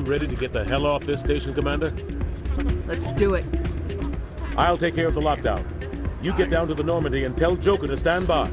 ready to get the hell off this station, Commander? Let's do it. I'll take care of the lockdown. You get down to the Normandy and tell Joker to stand by.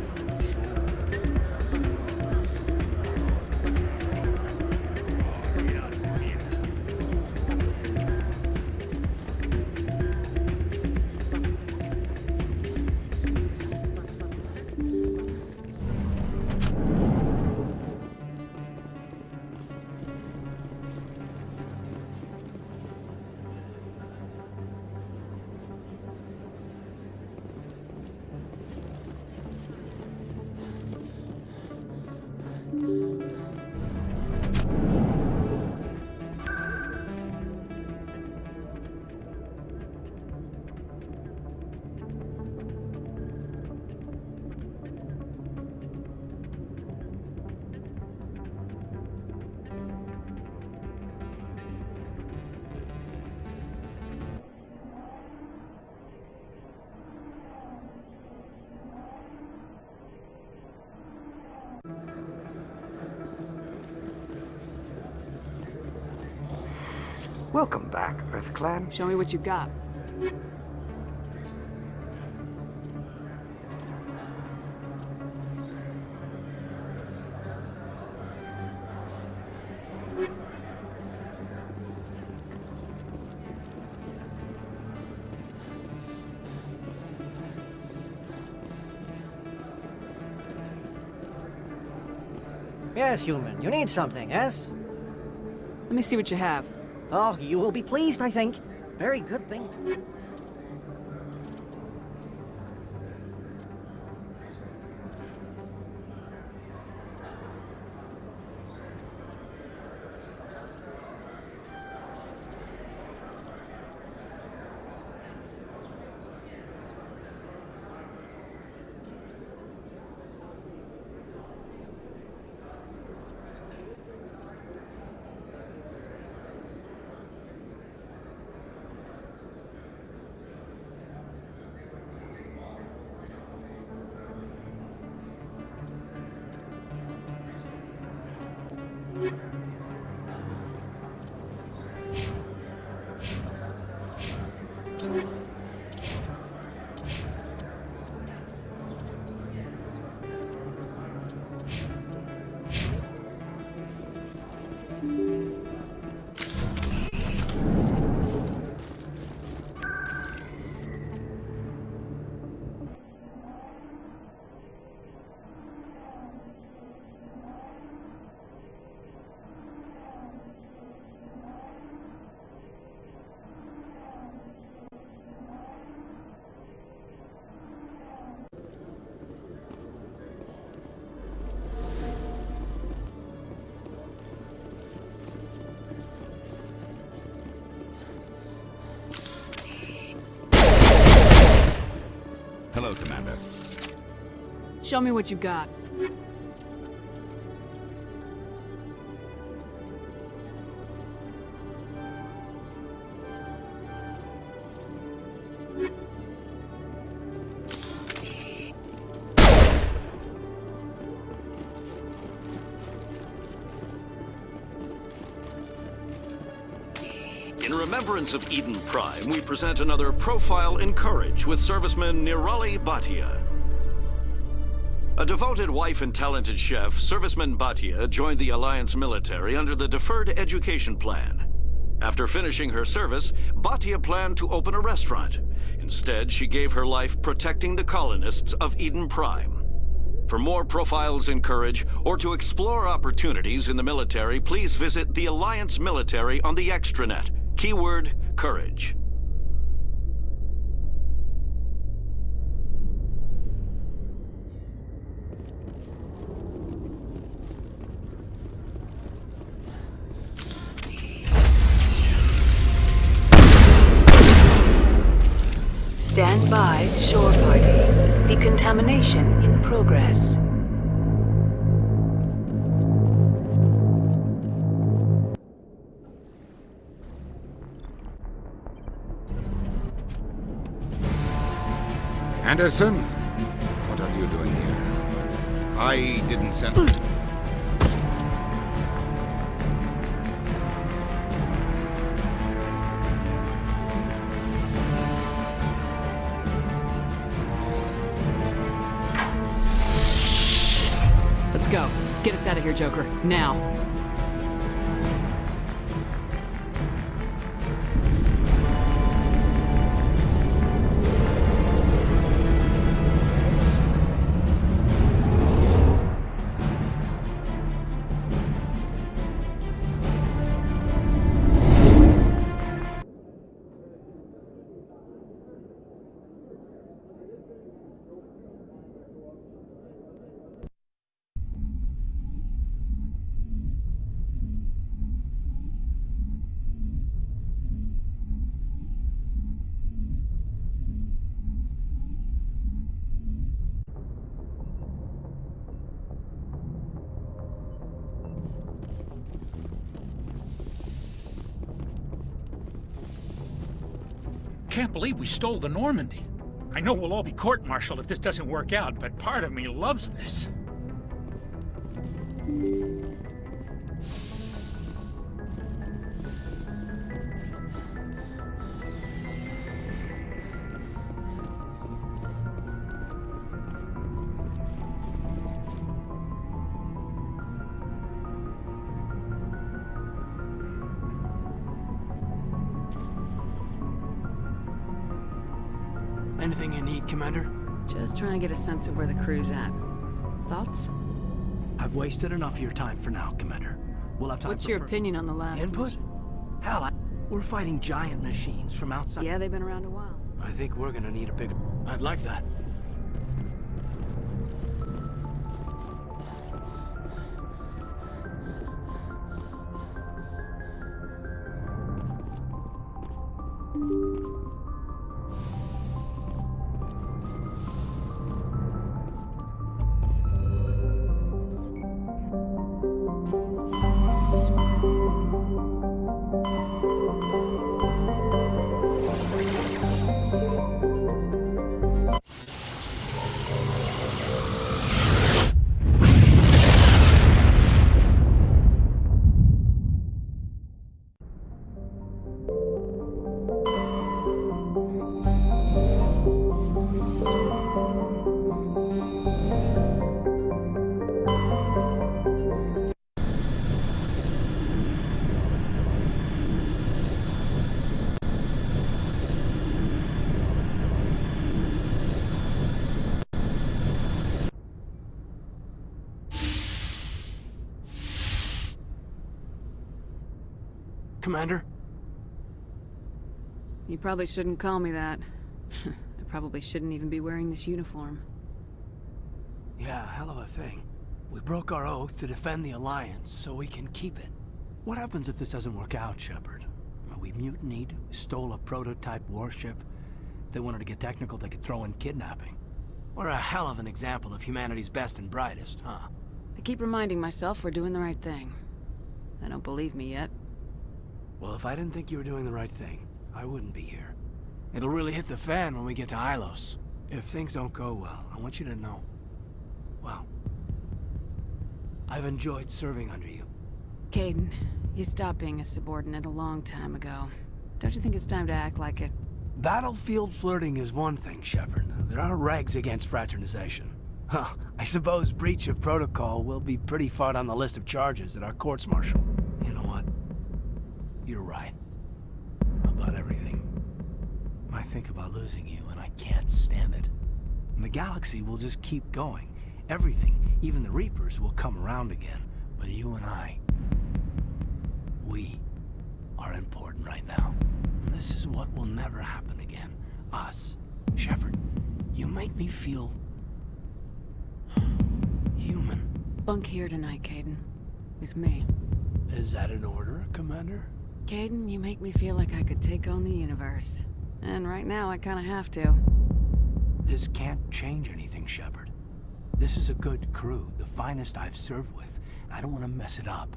Welcome back, Earth Clan. Show me what you got. Yes, human. You need something, yes? Let me see what you have. Oh, you will be pleased, I think. Very good thing. Hello, Commander. Show me what you got. In remembrance of Eden Prime, we present another profile in courage with serviceman Nirali Bhatia. A devoted wife and talented chef, serviceman Bhatia joined the Alliance military under the Deferred Education Plan. After finishing her service, Bhatia planned to open a restaurant. Instead, she gave her life protecting the colonists of Eden Prime. For more profiles in courage, or to explore opportunities in the military, please visit the Alliance military on the extranet. Keyword, courage. Stand by, shore party. Decontamination in progress. Anderson? What are you doing here? I didn't send... Let's go. Get us out of here, Joker. Now. Can't believe we stole the Normandy. I know we'll all be court-martialed if this doesn't work out, but part of me loves this. Anything you need, Commander? Just trying to get a sense of where the crew's at. Thoughts? I've wasted enough of your time for now, Commander. We'll have time What's for your opinion on the last input? mission? Hell, we're fighting giant machines from outside. Yeah, they've been around a while. I think we're gonna need a bigger... I'd like that. Commander? You probably shouldn't call me that. I probably shouldn't even be wearing this uniform. Yeah, hell of a thing. We broke our oath to defend the Alliance, so we can keep it. What happens if this doesn't work out, Shepard? We mutinied, we stole a prototype warship. If they wanted to get technical, they could throw in kidnapping. We're a hell of an example of humanity's best and brightest, huh? I keep reminding myself we're doing the right thing. They don't believe me yet. Well, if I didn't think you were doing the right thing, I wouldn't be here. It'll really hit the fan when we get to Illos. If things don't go well, I want you to know. Well, I've enjoyed serving under you. Caden, you stopped being a subordinate a long time ago. Don't you think it's time to act like it? Battlefield flirting is one thing, Shepard. There are regs against fraternization. Huh, I suppose breach of protocol will be pretty far down the list of charges at our courts-martial. You know what? You're right. About everything. I think about losing you, and I can't stand it. And the galaxy will just keep going. Everything, even the Reapers, will come around again. But you and I, we are important right now. And this is what will never happen again. Us. Shepard, you make me feel... human. Bunk here tonight, Caden. With me. Is that an order, Commander? Caden, you make me feel like I could take on the universe. And right now, I kinda have to. This can't change anything, Shepard. This is a good crew, the finest I've served with. I don't want to mess it up.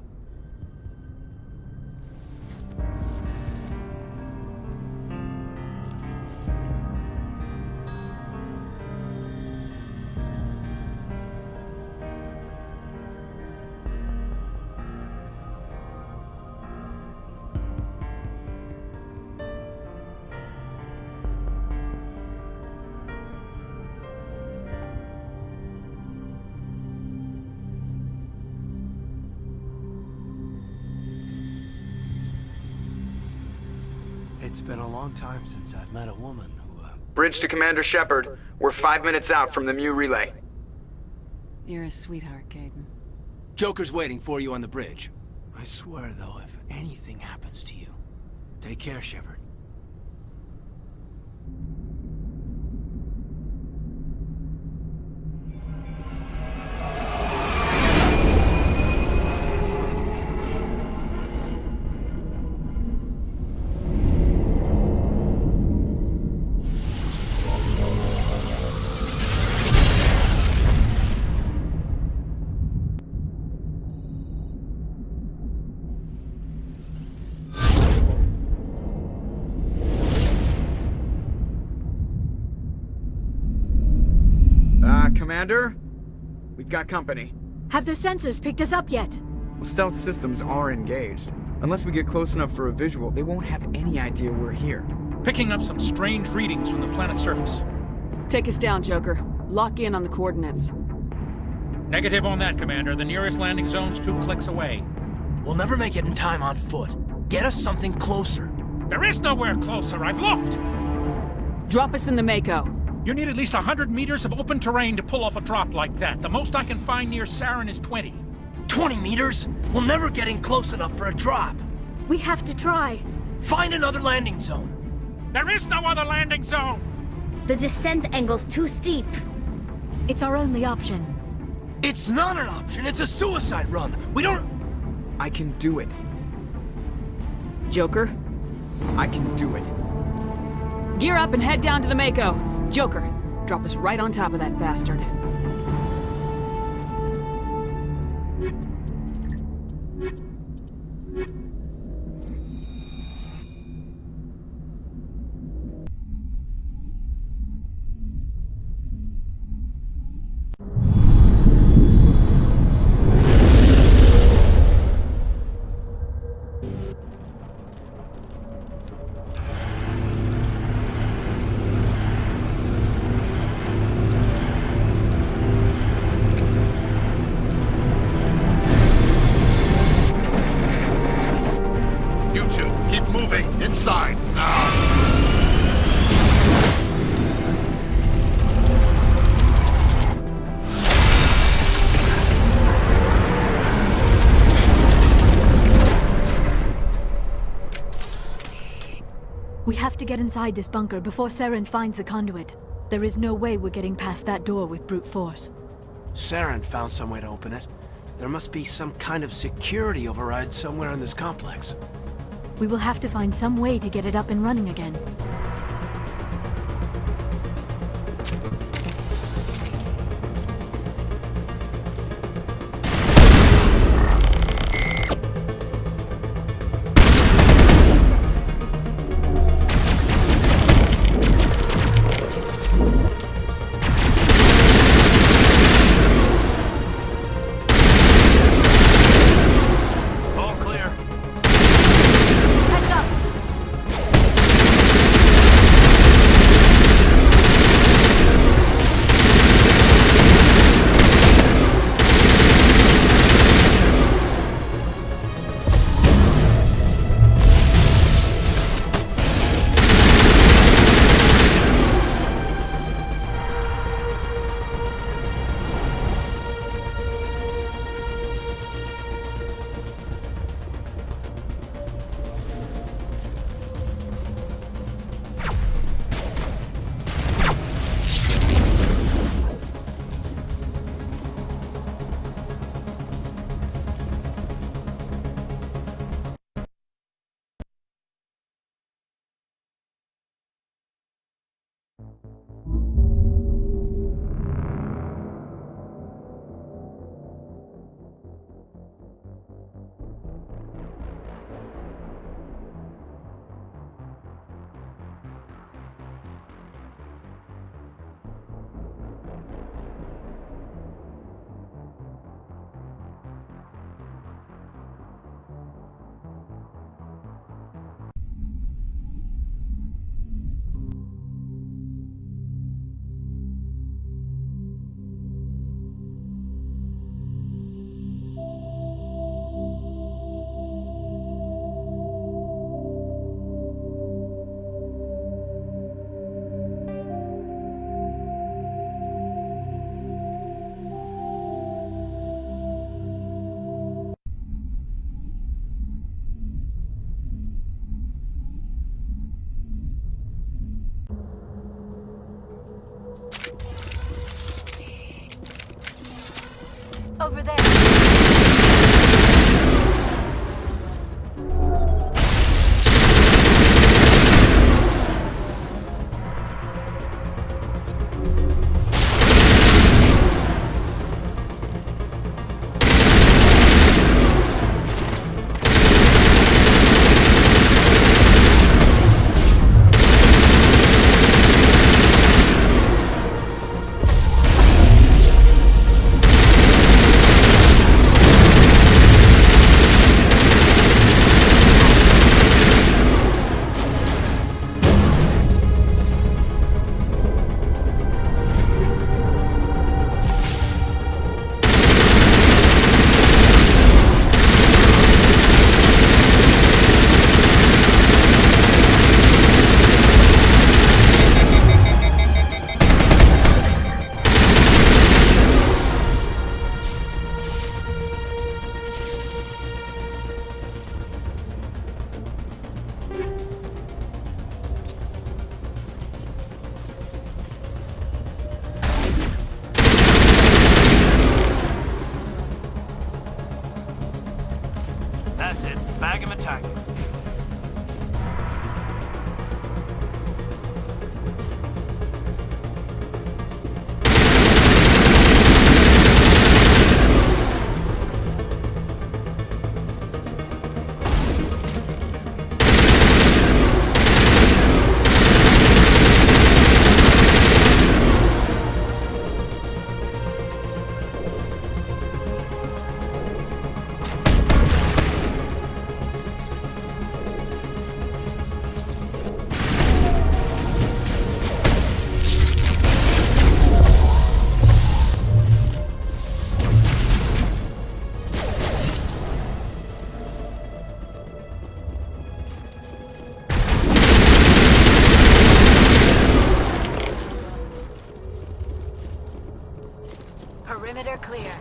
It's been a long time since I've met a woman who, Bridge to Commander Shepard. We're 5 minutes out from the Mu relay. You're a sweetheart, Caden. Joker's waiting for you on the bridge. I swear, though, if anything happens to you, take care, Shepard. Commander? We've got company. Have their sensors picked us up yet? Well, stealth systems are engaged. Unless we get close enough for a visual, they won't have any idea we're here. Picking up some strange readings from the planet's surface. Take us down, Joker. Lock in on the coordinates. Negative on that, Commander. The nearest landing zone's 2 clicks away. We'll never make it in time on foot. Get us something closer. There is nowhere closer. I've looked. Drop us in the Mako. You need at least 100 meters of open terrain to pull off a drop like that. The most I can find near Saren is 20. 20 meters? We'll never get in close enough for a drop. We have to try. Find another landing zone. There is no other landing zone! The descent angle's too steep. It's our only option. It's not an option. It's a suicide run. We don't... I can do it. Joker, I can do it. gear up and head down to the Mako. Joker, drop us right on top of that bastard. Inside, now! We have to get inside this bunker before Saren finds the conduit. There is no way we're getting past that door with brute force. Saren found some way to open it. There must be some kind of security override somewhere in this complex. We will have to find some way to get it up and running again. All clear. Heads up! That's it. Bag him and tag him. Perimeter clear.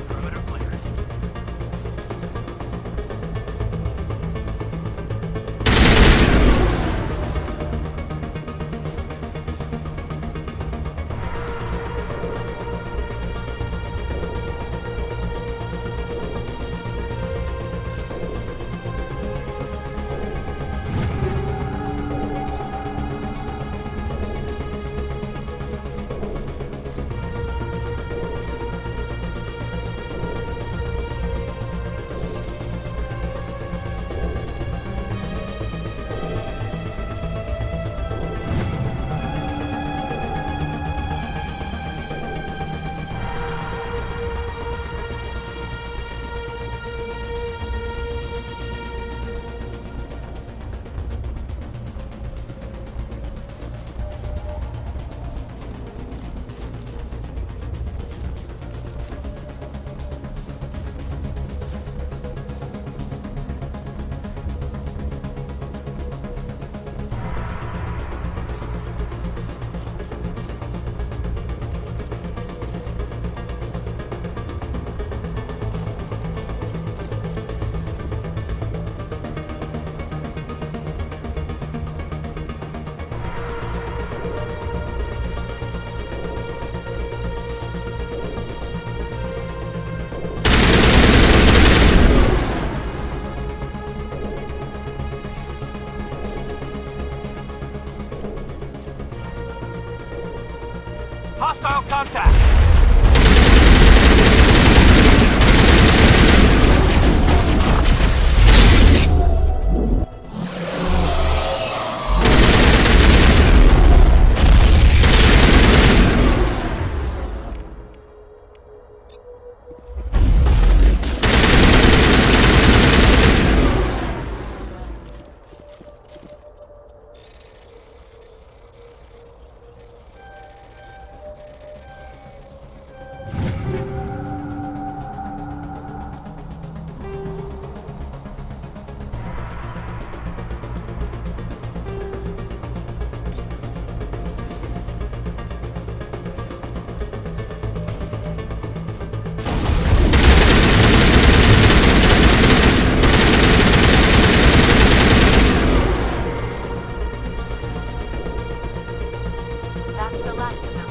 Perimeter clear. Hostile contact! That's the last of them.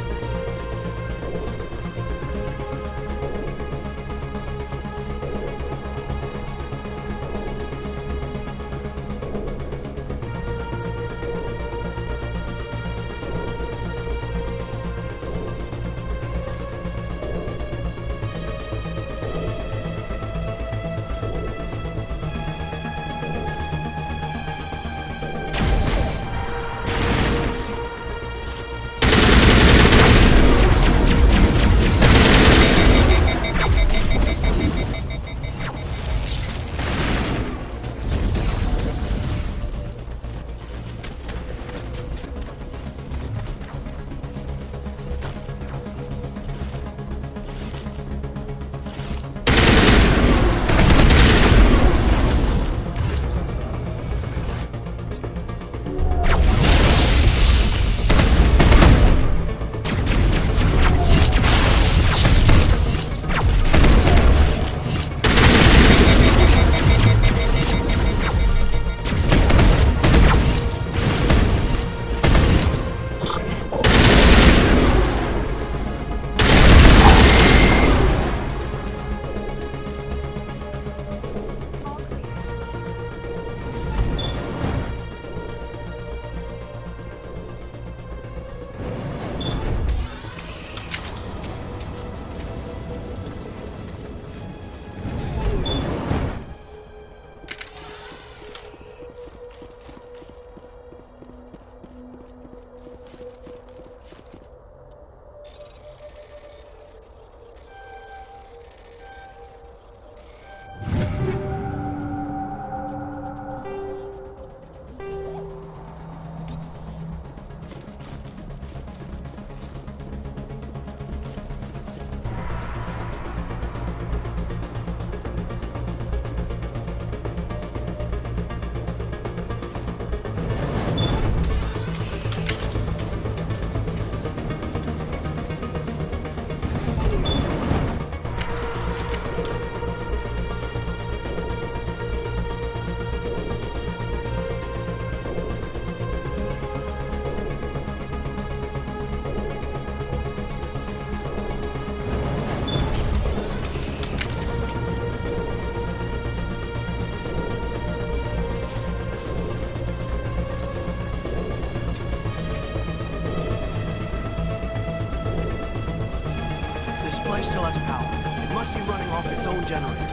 place still has power. It must be running off its own generator.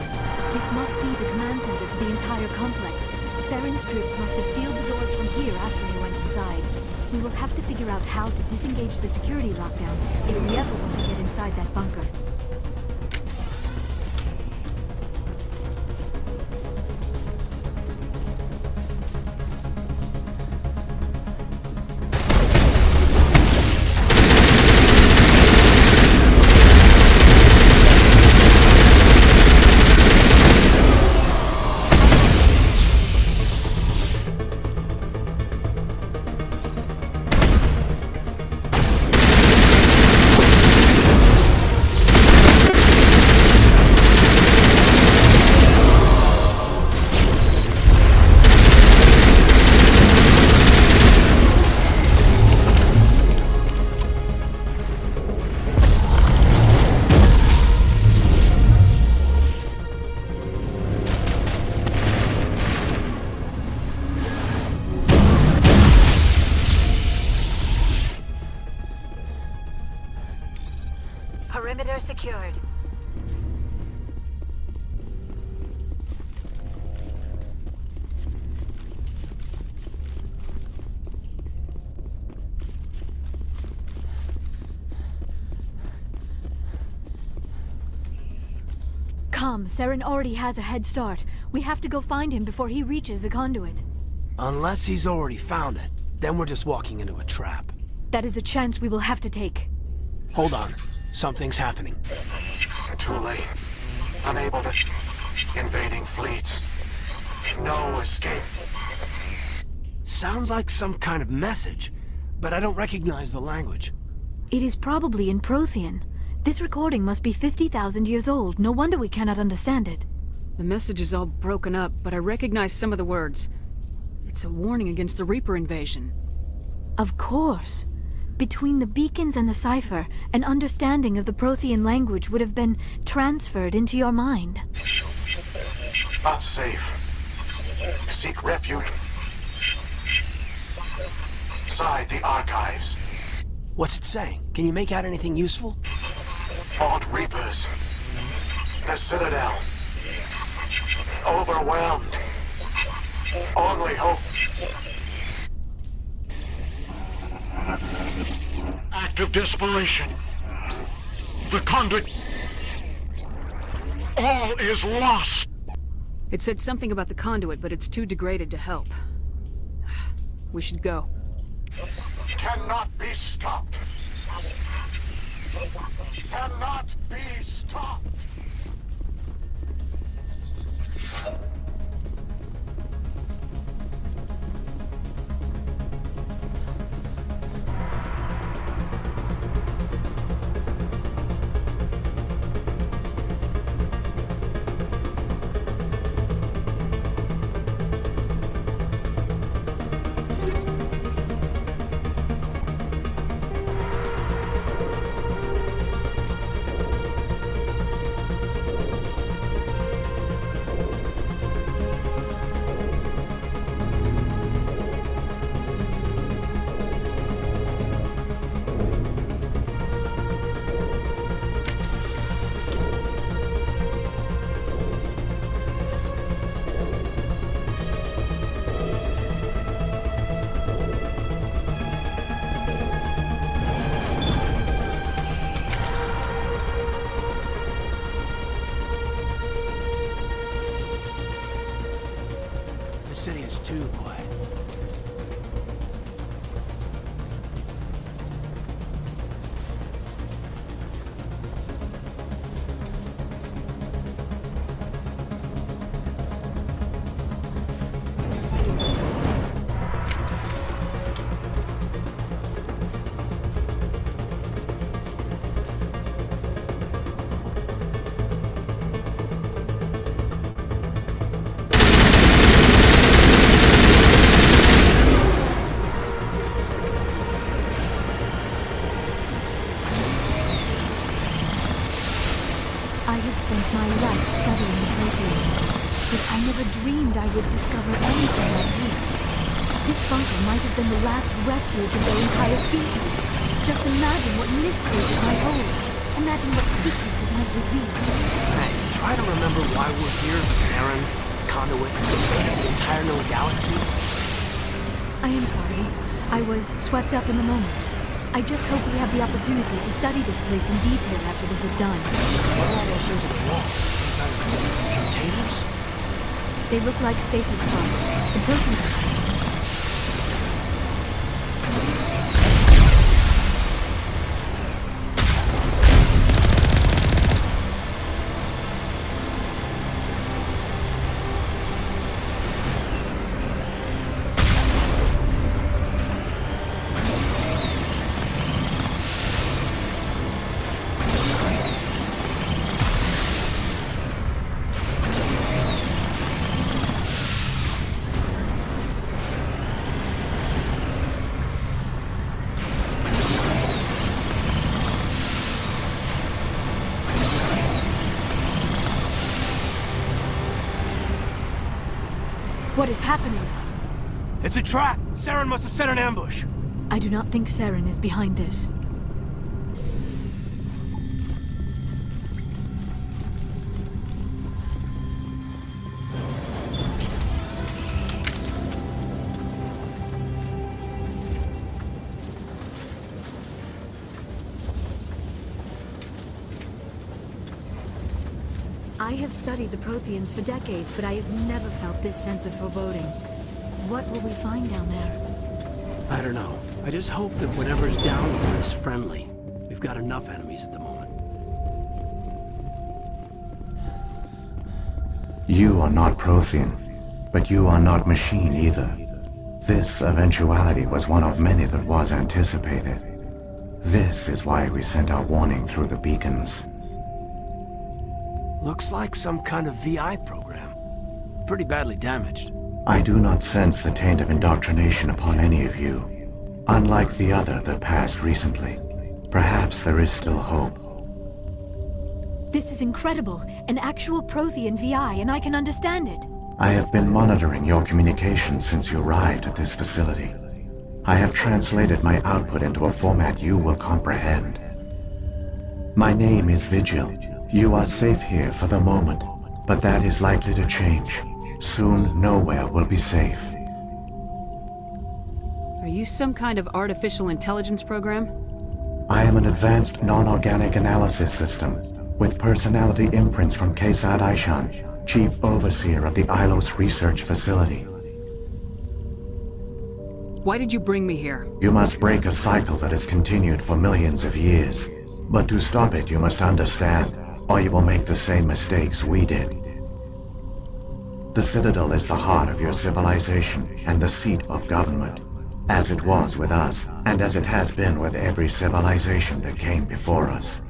This must be the command center for the entire complex. Saren's troops must have sealed the doors from here after he went inside. We will have to figure out how to disengage the security lockdown if we ever want to get inside that bunker. Perimeter secured. Come, Saren already has a head start. We have to go find him before he reaches the conduit. Unless he's already found it, then we're just walking into a trap. That is a chance we will have to take. Hold on. Something's happening. Too late. Unable to... Invading fleets. No escape. Sounds like some kind of message, but I don't recognize the language. It is probably in Prothean. This recording must be 50,000 years old. No wonder we cannot understand it. The message is all broken up, but I recognize some of the words. It's a warning against the Reaper invasion. Of course. Between the beacons and the cipher, an understanding of the Prothean language would have been transferred into your mind. Not safe. Seek refuge. Inside the archives. What's it saying? Can you make out anything useful? Fought Reapers. The Citadel. Overwhelmed. Only hope. Act of desperation. The conduit. All is lost. It said something about the conduit, but it's too degraded to help. We should go. Cannot be stopped. Cannot be stopped. The city is too quiet. I have spent my life studying the Protheans, but I never dreamed I would discover anything like this. This bunker might have been the last refuge of their entire species. Just imagine what mysteries it might hold. Imagine what secrets it might reveal. Hey, try to remember why we're here, Saren, Conduit, the entire known galaxy. I am sorry. I was swept up in the moment. I just hope we have the opportunity to study this place in detail after this is done. What are all those things in the wall? Containers? They look like stasis pods. The protein. What is happening? It's a trap! Saren must have set an ambush! I do not think Saren is behind this. I have studied the Protheans for decades, but I have never felt this sense of foreboding. What will we find down there? I don't know. I just hope that whatever's down here is friendly. We've got enough enemies at the moment. You are not Prothean, but you are not machine either. This eventuality was one of many that was anticipated. This is why we sent our warning through the beacons. Looks like some kind of VI program. Pretty badly damaged. I do not sense the taint of indoctrination upon any of you. Unlike the other that passed recently. Perhaps there is still hope. This is incredible. An actual Prothean VI, and I can understand it. I have been monitoring your communications since you arrived at this facility. I have translated my output into a format you will comprehend. My name is Vigil. You are safe here for the moment, but that is likely to change. Soon, nowhere will be safe. Are you some kind of artificial intelligence program? I am an advanced non-organic analysis system, with personality imprints from Kesad Aishan, Chief Overseer of the Illos Research Facility. Why did you bring me here? You must break a cycle that has continued for millions of years. But to stop it, you must understand, or you will make the same mistakes we did. The Citadel is the heart of your civilization and the seat of government, as it was with us, and as it has been with every civilization that came before us.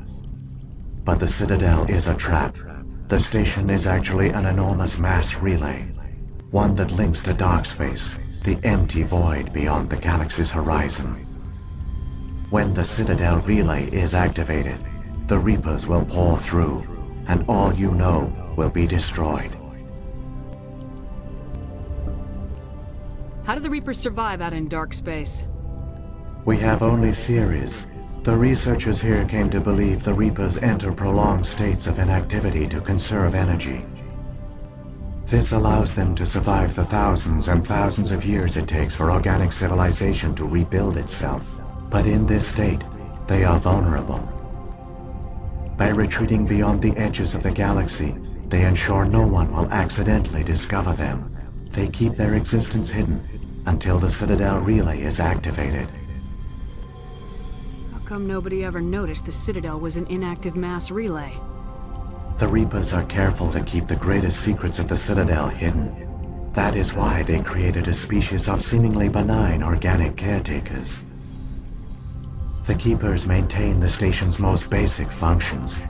But the Citadel is a trap. The station is actually an enormous mass relay, one that links to dark space, the empty void beyond the galaxy's horizon. When the Citadel relay is activated, the Reapers will pour through, and all you know will be destroyed. How do the Reapers survive out in dark space? We have only theories. The researchers here came to believe the Reapers enter prolonged states of inactivity to conserve energy. This allows them to survive the thousands and thousands of years it takes for organic civilization to rebuild itself. But in this state, they are vulnerable. By retreating beyond the edges of the galaxy, they ensure no one will accidentally discover them. They keep their existence hidden until the Citadel relay is activated. How come nobody ever noticed the Citadel was an inactive mass relay? The Reapers are careful to keep the greatest secrets of the Citadel hidden. That is why they created a species of seemingly benign organic caretakers. The Keepers maintain the station's most basic functions.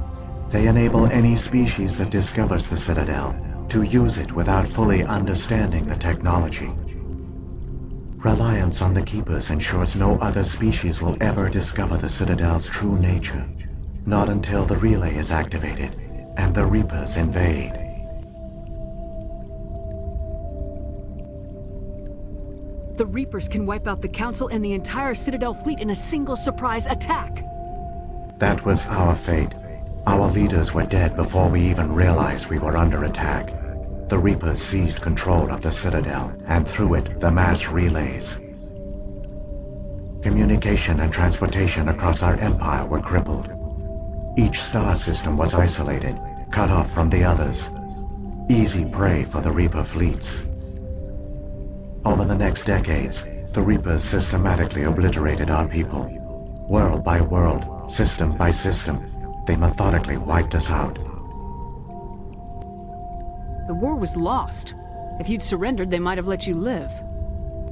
They enable any species that discovers the Citadel to use it without fully understanding the technology. Reliance on the Keepers ensures no other species will ever discover the Citadel's true nature. Not until the relay is activated and the Reapers invade. The Reapers can wipe out the Council and the entire Citadel fleet in a single surprise attack. That was our fate. Our leaders were dead before we even realized we were under attack. The Reapers seized control of the Citadel, and through it, the mass relays. Communication and transportation across our empire were crippled. Each star system was isolated, cut off from the others. Easy prey for the Reaper fleets. Over the next decades, the Reapers systematically obliterated our people. World by world, system by system, they methodically wiped us out. The war was lost. If you'd surrendered, they might have let you live.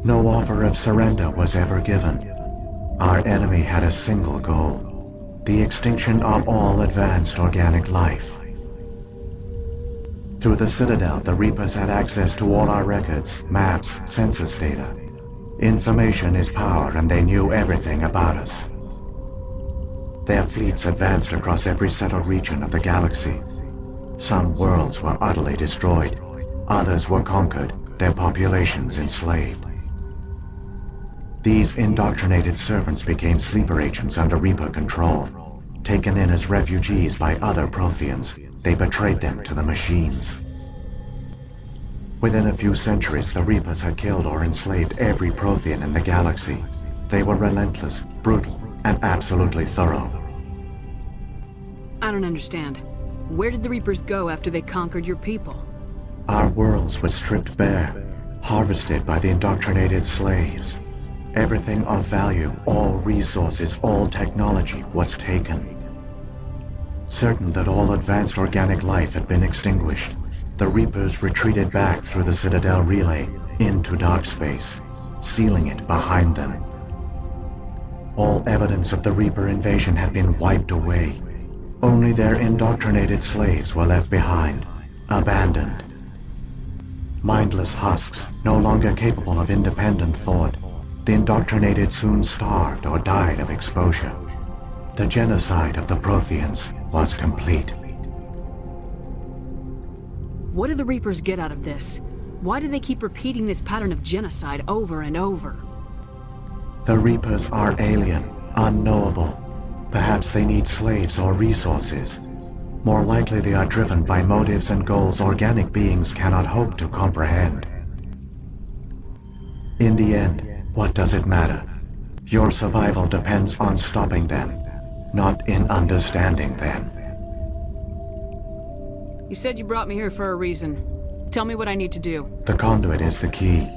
No offer of surrender was ever given. Our enemy had a single goal: the extinction of all advanced organic life. Through the Citadel, the Reapers had access to all our records, maps, census data. Information is power, and they knew everything about us. Their fleets advanced across every settled region of the galaxy. Some worlds were utterly destroyed. Others were conquered, their populations enslaved. These indoctrinated servants became sleeper agents under Reaper control. Taken in as refugees by other Protheans, they betrayed them to the machines. Within a few centuries, the Reapers had killed or enslaved every Prothean in the galaxy. They were relentless, brutal, and absolutely thorough. I don't understand. Where did the Reapers go after they conquered your people? Our worlds were stripped bare, harvested by the indoctrinated slaves. Everything of value, all resources, all technology was taken. Certain that all advanced organic life had been extinguished, the Reapers retreated back through the Citadel relay into dark space, sealing it behind them. All evidence of the Reaper invasion had been wiped away. Only their indoctrinated slaves were left behind, abandoned. Mindless husks, no longer capable of independent thought, the indoctrinated soon starved or died of exposure. The genocide of the Protheans was complete. What do the Reapers get out of this? Why do they keep repeating this pattern of genocide over and over? The Reapers are alien, unknowable. Perhaps they need slaves or resources. More likely they are driven by motives and goals organic beings cannot hope to comprehend. In the end, what does it matter? Your survival depends on stopping them, not in understanding them. You said you brought me here for a reason. Tell me what I need to do. The conduit is the key.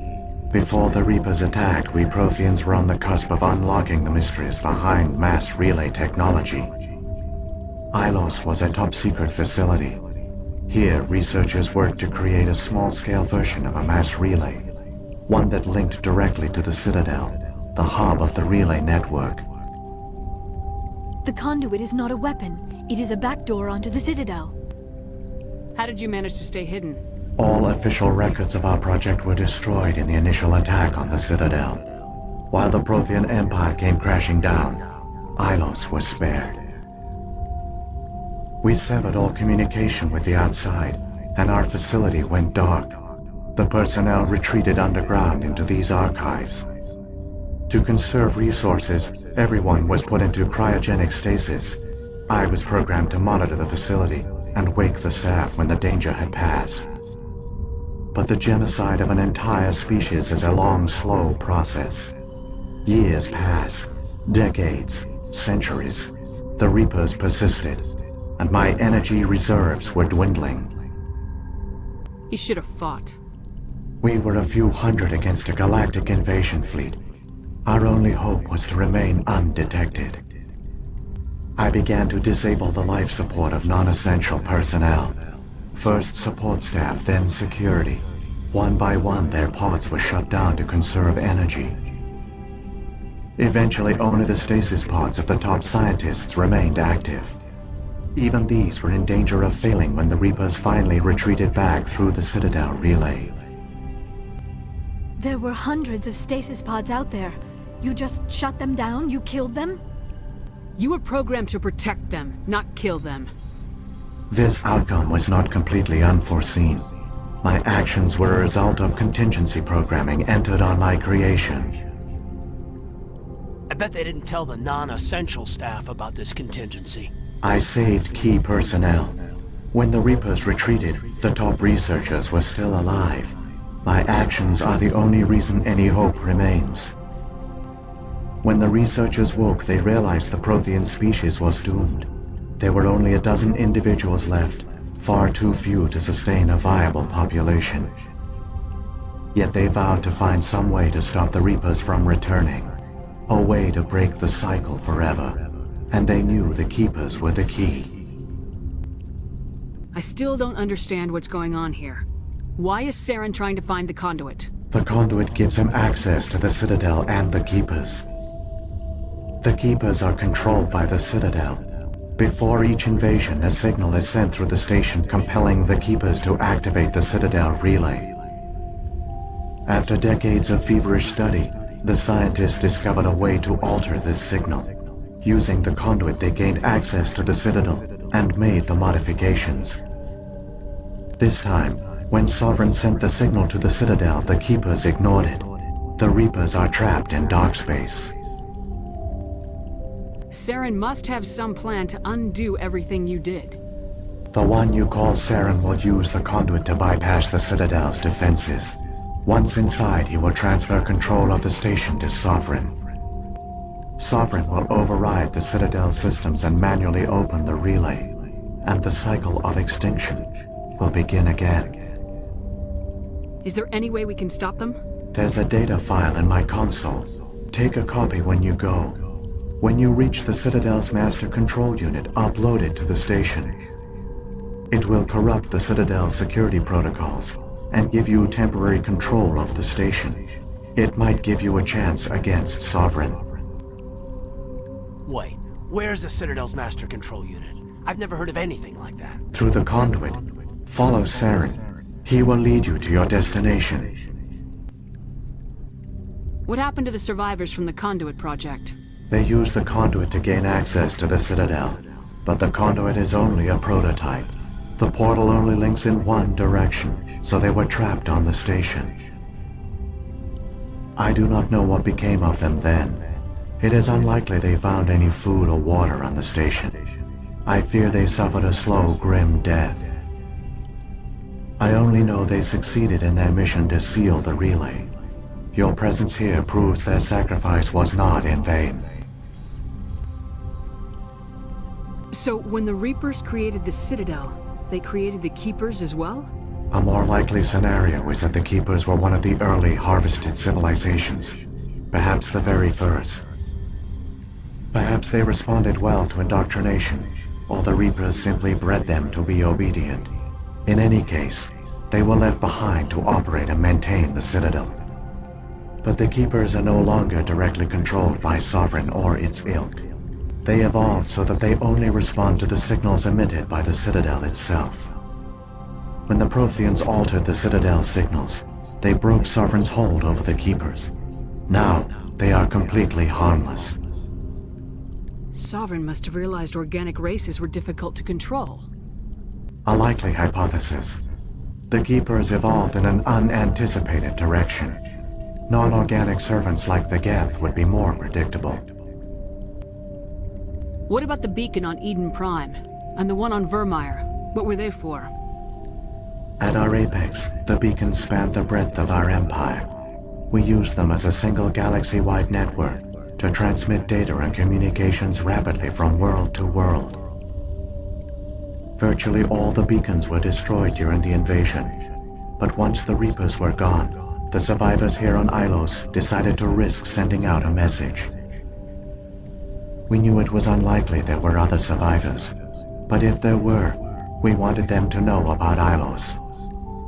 Before the Reapers attacked, we Protheans were on the cusp of unlocking the mysteries behind mass relay technology. Illos was a top-secret facility. Here, researchers worked to create a small-scale version of a mass relay, one that linked directly to the Citadel, the hub of the relay network. The conduit is not a weapon. It is a backdoor onto the Citadel. How did you manage to stay hidden? All official records of our project were destroyed in the initial attack on the Citadel. While the Prothean Empire came crashing down, Illos was spared. We severed all communication with the outside, and our facility went dark. The personnel retreated underground into these archives. To conserve resources, everyone was put into cryogenic stasis. I was programmed to monitor the facility and wake the staff when the danger had passed. But the genocide of an entire species is a long, slow process. Years passed, decades, centuries. The Reapers persisted, and my energy reserves were dwindling. You should have fought. We were a few hundred against a galactic invasion fleet. Our only hope was to remain undetected. I began to disable the life support of non-essential personnel. First support staff, then security. One by one, their pods were shut down to conserve energy. Eventually, only the stasis pods of the top scientists remained active. Even these were in danger of failing when the Reapers finally retreated back through the Citadel relay. There were hundreds of stasis pods out there. You just shut them down? You killed them? You were programmed to protect them, not kill them. This outcome was not completely unforeseen. My actions were a result of contingency programming entered on my creation. I bet they didn't tell the non-essential staff about this contingency. I saved key personnel. When the Reapers retreated, the top researchers were still alive. My actions are the only reason any hope remains. When the researchers woke, they realized the Prothean species was doomed. There were only a dozen individuals left, far too few to sustain a viable population. Yet they vowed to find some way to stop the Reapers from returning. A way to break the cycle forever. And they knew the Keepers were the key. I still don't understand what's going on here. Why is Saren trying to find the conduit? The conduit gives him access to the Citadel and the Keepers. The Keepers are controlled by the Citadel. Before each invasion, a signal is sent through the station compelling the Keepers to activate the Citadel relay. After decades of feverish study, the scientists discovered a way to alter this signal. Using the conduit, they gained access to the Citadel and made the modifications. This time, when Sovereign sent the signal to the Citadel, the Keepers ignored it. The Reapers are trapped in dark space. Saren must have some plan to undo everything you did. The one you call Saren will use the conduit to bypass the Citadel's defenses. Once inside, he will transfer control of the station to Sovereign. Sovereign will override the Citadel's systems and manually open the relay, and the cycle of extinction will begin again. Is there any way we can stop them? There's a data file in my console. Take a copy when you go. When you reach the Citadel's master control unit, upload it to the station. It will corrupt the Citadel's security protocols and give you temporary control of the station. It might give you a chance against Sovereign. Wait, where's the Citadel's master control unit? I've never heard of anything like that. Through the conduit, follow Saren. He will lead you to your destination. What happened to the survivors from the Conduit project? They used the conduit to gain access to the Citadel, but the conduit is only a prototype. The portal only links in one direction, so they were trapped on the station. I do not know what became of them then. It is unlikely they found any food or water on the station. I fear they suffered a slow, grim death. I only know they succeeded in their mission to seal the relay. Your presence here proves their sacrifice was not in vain. So, when the Reapers created the Citadel, they created the Keepers as well? A more likely scenario is that the Keepers were one of the early harvested civilizations. Perhaps the very first. Perhaps they responded well to indoctrination, or the Reapers simply bred them to be obedient. In any case, they were left behind to operate and maintain the Citadel. But the Keepers are no longer directly controlled by Sovereign or its ilk. They evolved so that they only respond to the signals emitted by the Citadel itself. When the Protheans altered the Citadel's signals, they broke Sovereign's hold over the Keepers. Now, they are completely harmless. Sovereign must have realized organic races were difficult to control. A likely hypothesis. The Keepers evolved in an unanticipated direction. Non-organic servants like the Geth would be more predictable. What about the beacon on Eden Prime? And the one on Vermeer? What were they for? At our apex, the beacons spanned the breadth of our empire. We used them as a single galaxy-wide network to transmit data and communications rapidly from world to world. Virtually all the beacons were destroyed during the invasion, but once the Reapers were gone, the survivors here on Illos decided to risk sending out a message. We knew it was unlikely there were other survivors, but if there were, we wanted them to know about Illos.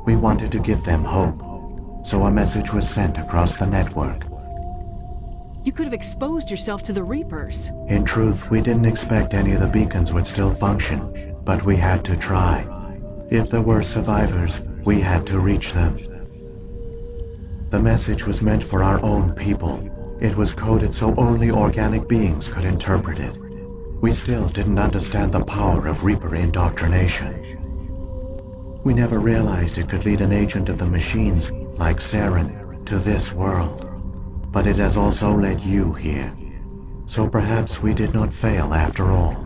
We wanted to give them hope, so a message was sent across the network. You could have exposed yourself to the Reapers. In truth, we didn't expect any of the beacons would still function, but we had to try. If there were survivors, we had to reach them. The message was meant for our own people. It was coded so only organic beings could interpret it. We still didn't understand the power of Reaper indoctrination. We never realized it could lead an agent of the machines, like Saren, to this world. But it has also led you here. So perhaps we did not fail after all.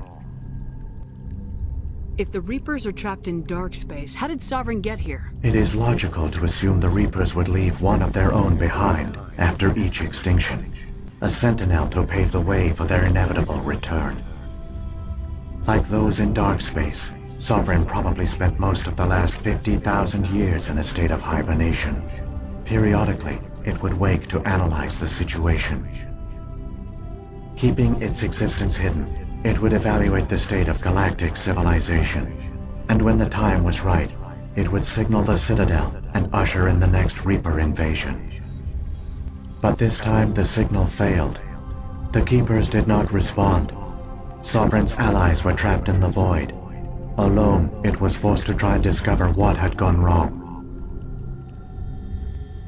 If the Reapers are trapped in dark space, how did Sovereign get here? It is logical to assume the Reapers would leave one of their own behind after each extinction. A sentinel to pave the way for their inevitable return. Like those in dark space, Sovereign probably spent most of the last 50,000 years in a state of hibernation. Periodically, it would wake to analyze the situation. Keeping its existence hidden, it would evaluate the state of galactic civilization. And when the time was right, it would signal the Citadel and usher in the next Reaper invasion. But this time the signal failed. The Keepers did not respond. Sovereign's allies were trapped in the void. Alone, it was forced to try and discover what had gone wrong.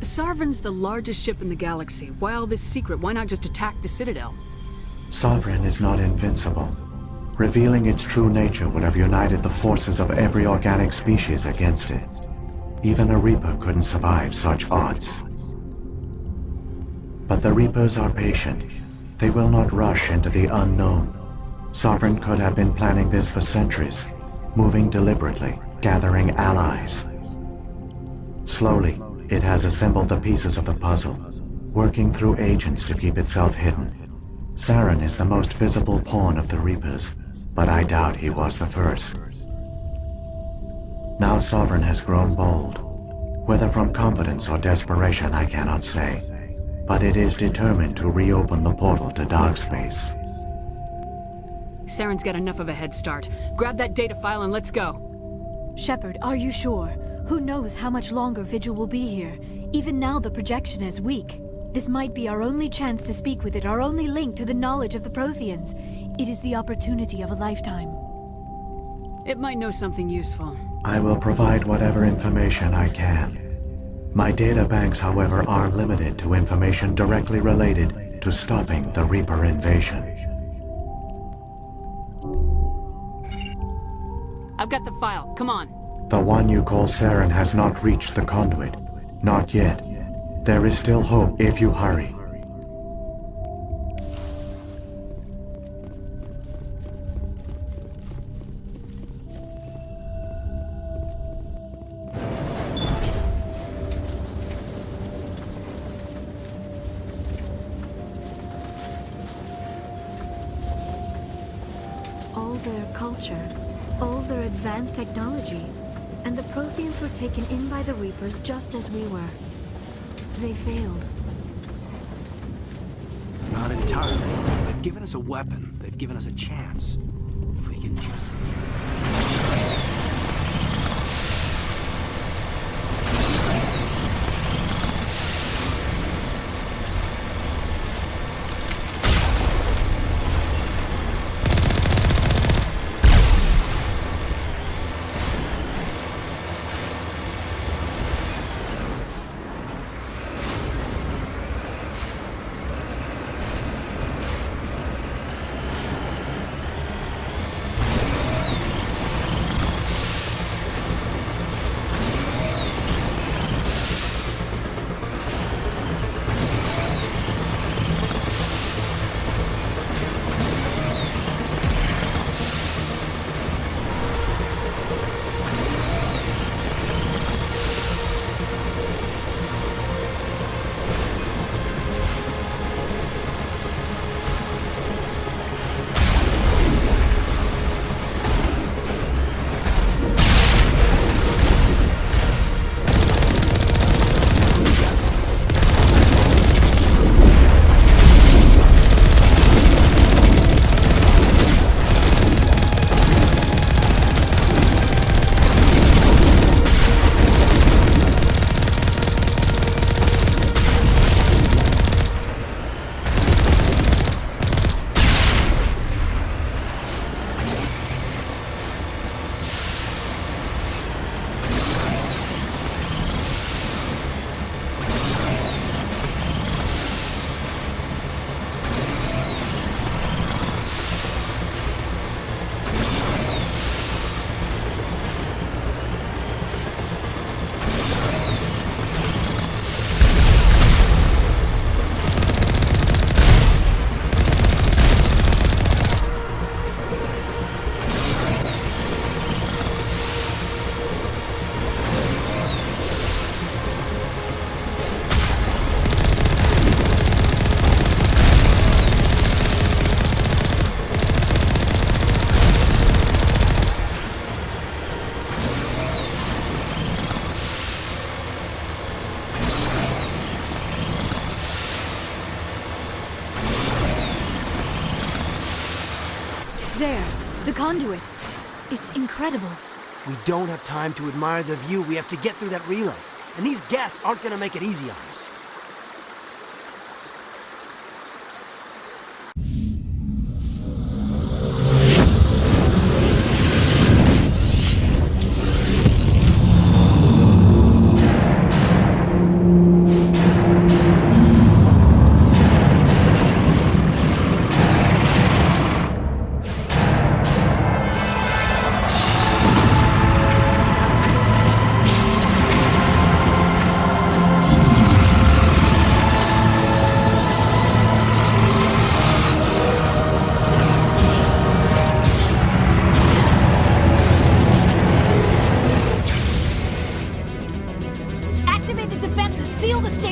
Sovereign's the largest ship in the galaxy. Why all this secret? Why not just attack the Citadel? Sovereign is not invincible. Revealing its true nature would have united the forces of every organic species against it. Even a Reaper couldn't survive such odds. But the Reapers are patient. They will not rush into the unknown. Sovereign could have been planning this for centuries, moving deliberately, gathering allies. Slowly, it has assembled the pieces of the puzzle, working through agents to keep itself hidden. Saren is the most visible pawn of the Reapers, but I doubt he was the first. Now Sovereign has grown bold. Whether from confidence or desperation, I cannot say. But it is determined to reopen the portal to dark space. Saren's got enough of a head start. Grab that data file and let's go. Shepard, are you sure? Who knows how much longer Vigil will be here? Even now the projection is weak. This might be our only chance to speak with it, our only link to the knowledge of the Protheans. It is the opportunity of a lifetime. It might know something useful. I will provide whatever information I can. My data banks, however, are limited to information directly related to stopping the Reaper invasion. I've got the file. Come on. The one you call Saren has not reached the conduit. Not yet. There is still hope if you hurry. All their culture, all their advanced technology, and the Protheans were taken in by the Reapers just as we were. They failed. Not entirely. They've given us a weapon. They've given us a chance. If we can just... There, the conduit. It's incredible. We don't have time to admire the view. We have to get through that relay. And these Geth aren't gonna make it easy on us.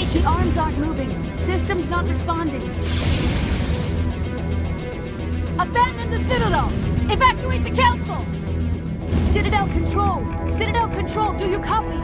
The arms aren't moving. System's not responding. Abandon the Citadel! Evacuate the Council! Citadel Control! Citadel Control, do you copy?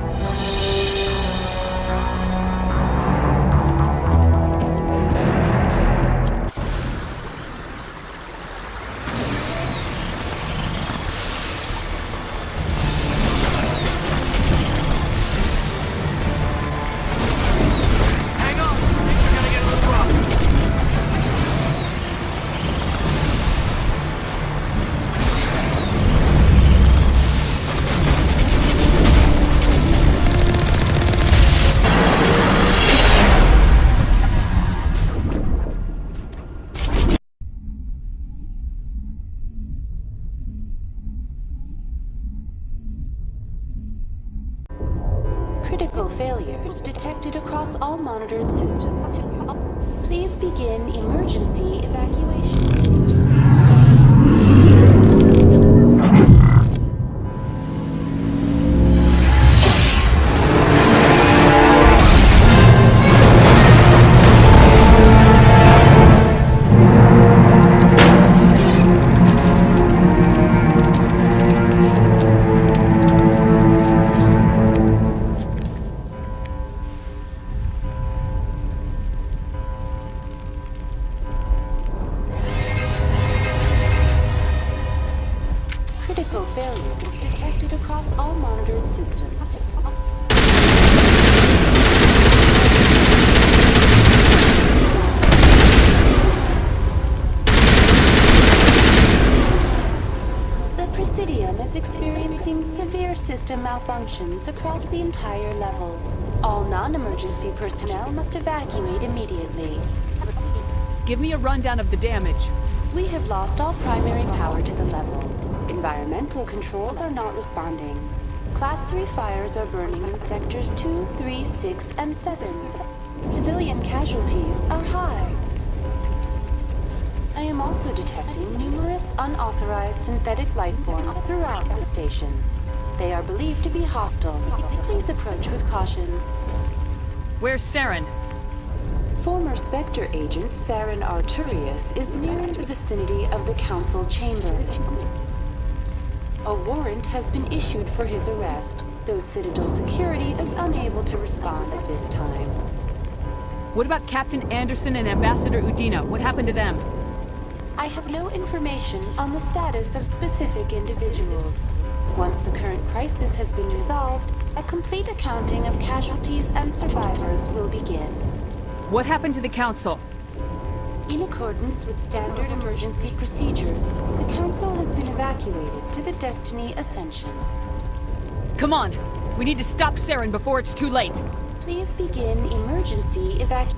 Critical failures detected across all monitored systems. Please begin emergency evacuation. Critical failures detected across all monitored systems. The Presidium is experiencing severe system malfunctions across the entire level. All non-emergency personnel must evacuate immediately. Give me a rundown of the damage. We have lost all primary power to the level. Environmental controls are not responding. Class 3 fires are burning in sectors 2, 3, 6, and 7. Civilian casualties are high. I am also detecting numerous unauthorized synthetic life forms throughout the station. They are believed to be hostile. Please approach with caution. Where's Saren? Former Spectre agent Saren Arturius is nearing the vicinity of the Council chamber. A warrant has been issued for his arrest, though Citadel security is unable to respond at this time. What about Captain Anderson and Ambassador Udina? What happened to them? I have no information on the status of specific individuals. Once the current crisis has been resolved, a complete accounting of casualties and survivors will begin. What happened to the Council? In accordance with standard emergency procedures, the Council has been evacuated to the Destiny Ascension. Come on! We need to stop Saren before it's too late! Please begin emergency evacuation.